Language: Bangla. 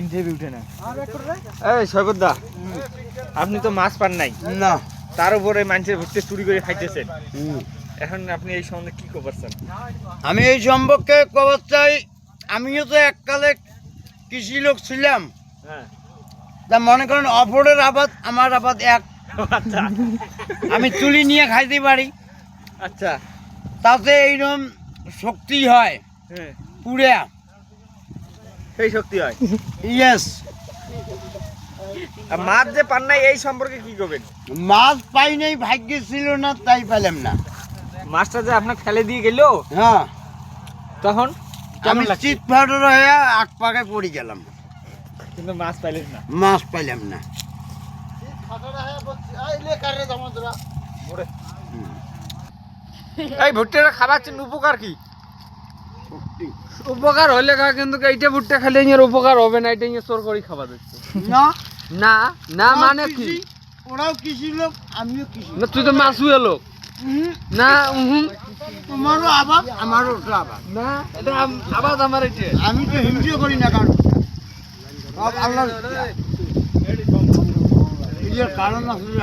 ইন্টারভিউ উঠে না। এই সৈকতদা, আপনি তো মাছ পান নাই না, তার উপরে মানুষের ভুট্টে চুরি করে খাইতেছেন, এখন আপনি এই সম্বন্ধে কি করছেন? আমি এই সম্পর্কে খবর চাই। আমিও তো এককালে কৃষি লোক ছিলাম। হ্যাঁ, তা মনে করেন অপরের আবাদ আমার আবাদ এক। আচ্ছা আমি তুলি নিয়ে খাইতে পারি, আচ্ছা, তাতে এইরকম শক্তি হয় হ্যাঁ, পুড়ে। সেই শক্তি হয়। ইয়েস। আর মাছ যে পান নাই এই সম্পর্কে কি করবেন? মাছ পাই নাই, ভাগ্যে ছিল না তাই পেলাম না। মাছটা যে আপনাকে ফেলে দিয়ে গেল, হ্যাঁ, তখন আমি চিৎ ফাটার হয়ে আগ পাকে পড়ে গেলাম, কিন্তু মাছ পাইলেন না। মাছ পাইলাম না। এই ভুট্টাটা খাবার জন্য উপকার কি? উপকার হইলে খা, কিন্তু এইটা ভুট্টা খেলে এর উপকার হবে না, এটা চোর করে খাওয়া যাচ্ছে না না। না মানে কি? ওরাও কৃষি লোক, আমিও কৃষি। না তুই তো মাছুয়া লোক না। তোমারও আবাদ, আমারও ওটা আবাদ। না, এটা আবাদ আমার এটা। আমি তো হিংসা করি না কারণ সব আল্লাহর ইচ্ছা। নিজের কারণ আসলে